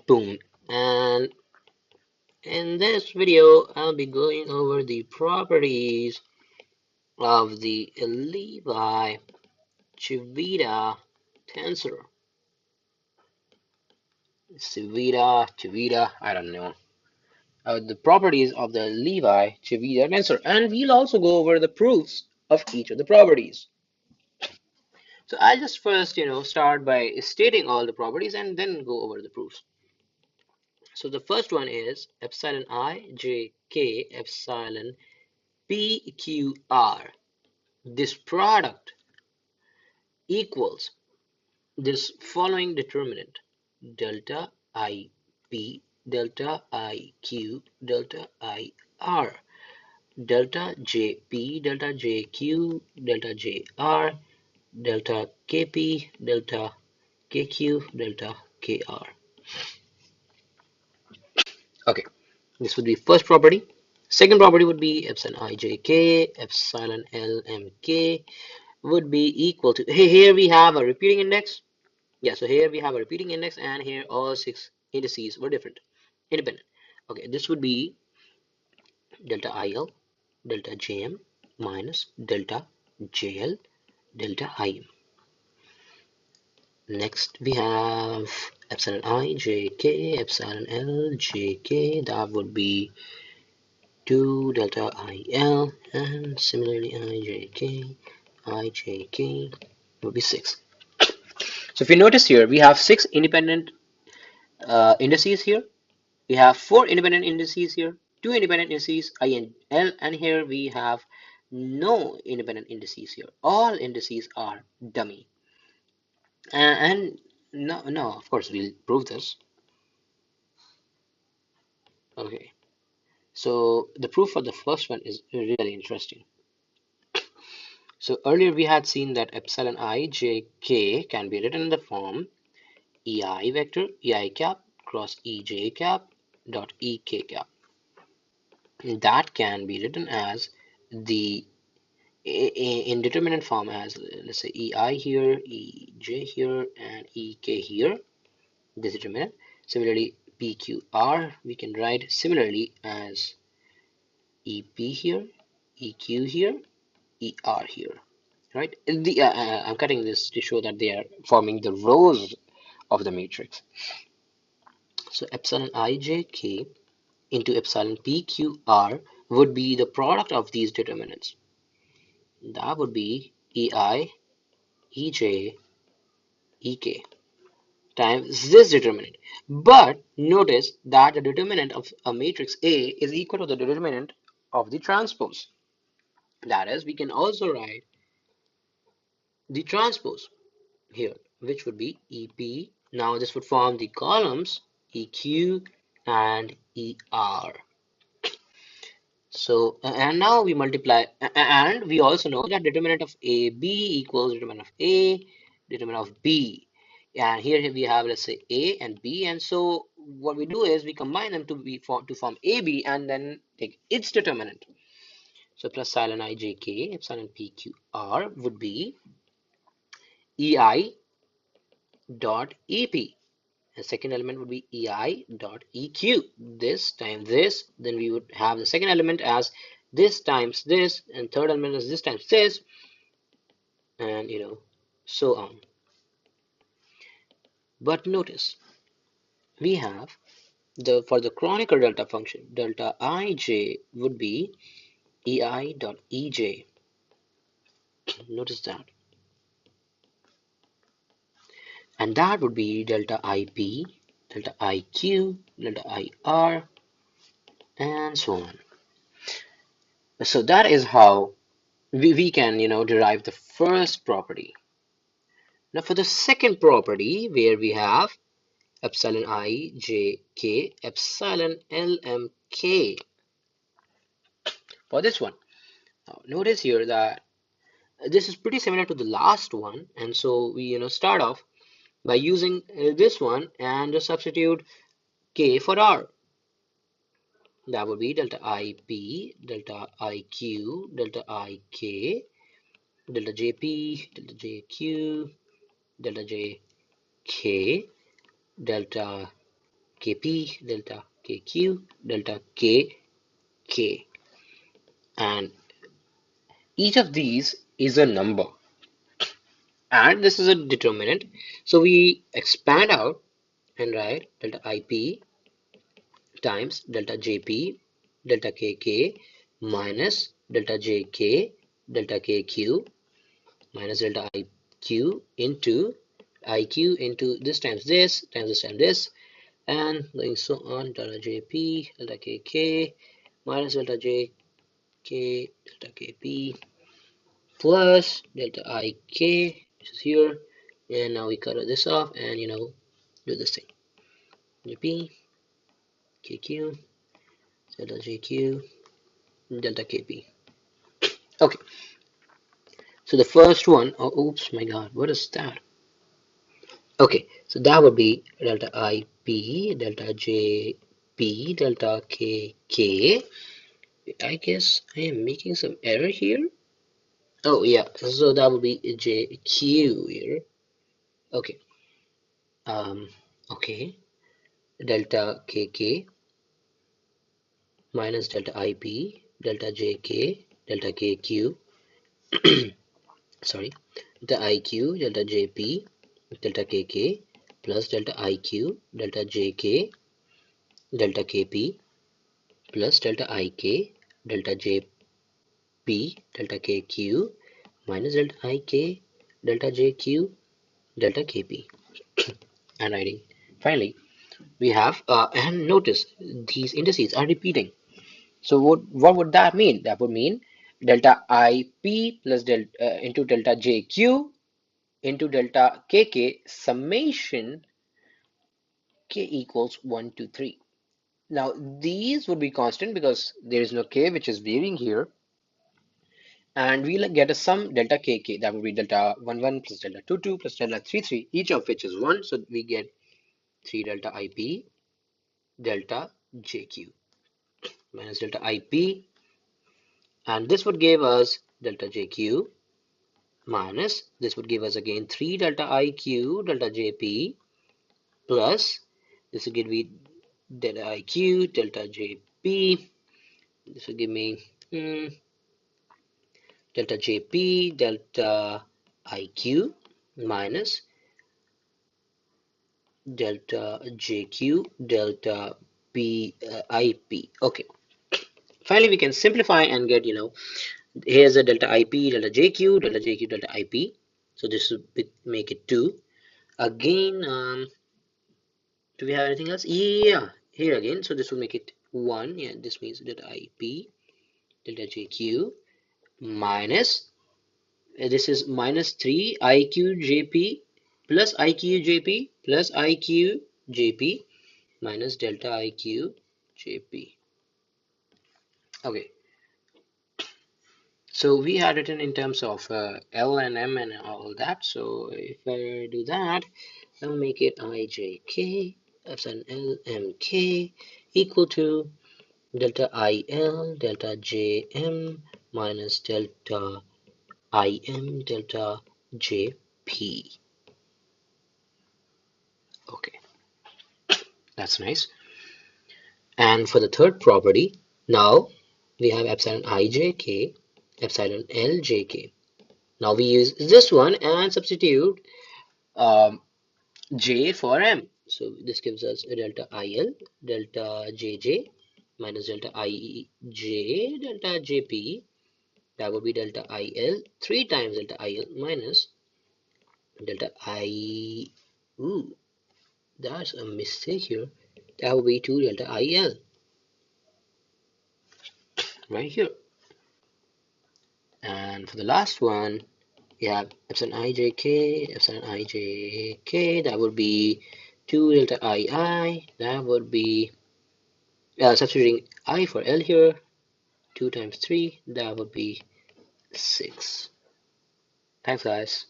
Boom. And in this video, I'll be going over the properties of the Levi-Civita tensor. Civita, I don't know. The properties of the Levi-Civita tensor. And we'll also go over the proofs of each of the properties. So I'll just first, start by stating all the properties and then go over the proofs. So the first one is epsilon I, j, k, epsilon p, q, r. This product equals this following determinant: delta I p, delta I q, delta I r, delta j p, delta j q, delta j r, delta kp, delta kq, delta kr. Okay, this would be first property. Second property would be epsilon ijk, epsilon lmk would be equal to, hey, here we have a repeating index. Yeah, so here we have a repeating index, and here all six indices were independent. Okay, this would be delta IL, delta JM minus delta JL, delta IM. Next, we have epsilon I, JK, epsilon L, JK. That would be 2 delta IL, and similarly IJK, IJK would be 6. So if you notice here, we have 6 independent indices here. We have 4 independent indices here, 2 independent indices I and L, and here we have no independent indices here. All indices are dummy. And no, of course we'll prove this. Okay, so the proof for the first one is really interesting. So earlier we had seen that epsilon I j k can be written in the form ei vector ei cap cross ej cap dot ek cap. That can be written as the in determinant form as, let's say, ei here, ej here, and ek here. This determinant. Similarly, pqr we can write similarly as ep here, eq here, er here. Right? I'm cutting this to show that they are forming the rows of the matrix. So epsilon ijk into epsilon pqr would be the product of these determinants. That would be ei, ej, ek times this determinant. But notice that the determinant of a matrix A is equal to the determinant of the transpose. That is, we can also write the transpose here, which would be EP. Now this would form the columns EQ and ER. So, and now we multiply, and we also know that determinant of AB equals determinant of A, determinant of B. And here we have, let's say, A and B. And so what we do is we combine them to form AB and then take its determinant. So plus epsilon ijk, epsilon pqr would be EI dot EP. The second element would be EI dot EQ. This times this, then we would have the second element as this times this, and third element is this times this, and so on. But notice we have for the Kronecker delta function, delta ij would be EI dot EJ. Notice that. And that would be delta IP, delta IQ, delta IR, and so on. So that is how we can, derive the first property. Now for the second property, where we have epsilon I, j, k, epsilon L, m, k. For this one, now notice here that this is pretty similar to the last one, and so we, start off by using this one and just substitute k for r. That would be delta IP, delta IQ, delta IK, delta JP, delta JQ, delta JK, delta KP, delta KQ, delta KK. And each of these is a number, and this is a determinant. So we expand out and write delta IP times delta JP, delta KK minus delta JK, delta KQ minus delta IQ into IQ into this times this times this times this, and going so on. Delta JP, delta KK minus delta JK, delta KP plus delta IK, which is here, and now we cut this off and do this thing. JP, KQ, delta JQ, delta KP. Okay, so the first one, oh, oops, my God, what is that? Okay, so that would be delta IP, delta JP, delta KK. I guess I am making some error here. Oh yeah, so that would be JQ here. Okay, um, okay, delta KK minus delta IP, delta JK, delta KQ, sorry, delta IQ, delta JP, delta KK plus delta IQ, delta JK, delta KP plus delta IK, delta JP, delta KQ minus delta IK, delta JQ, delta KP. And writing. Finally, we have, and notice these indices are repeating. So what would that mean? That would mean delta IP plus into delta JQ into delta KK summation K equals 1 to 3. Now these would be constant because there is no K which is varying here, and we'll get a sum delta KK, that would be delta 1 1 plus delta 2 2 plus delta 3 3, each of which is 1, so we get 3 delta IP delta JQ minus delta IP, and this would give us delta JQ minus this would give us again 3 delta IQ delta JP plus this would give me delta IQ delta JP. This will give me delta JP delta IQ minus delta JQ delta IP. Okay, finally we can simplify and get, here's a delta IP delta JQ delta JQ delta IP. So this would make it 2 again. Do we have anything else? Yeah, here again, so this will make it 1. Yeah, this means delta IP delta JQ minus this is minus 3 IQJP plus IQJP plus IQJP minus delta IQJP. Okay, so we had written in terms of L and M and all that. So if I do that, I'll make it IJK epsilon L MK equal to delta IL delta JM minus delta IM delta JP. Okay, that's nice. And for the third property, now we have epsilon ijk, epsilon ljk. Now we use this one and substitute j for m. So this gives us delta il, delta jj minus delta ij, delta jp. That would be delta il 3 times delta il minus delta I. Ooh, that's a mistake here. That would be 2 delta il right here. And for the last one, we have epsilon ijk, that would be 2 delta ii, that would be, substituting I for L here, 2 times 3, that would be 6. Thanks, guys.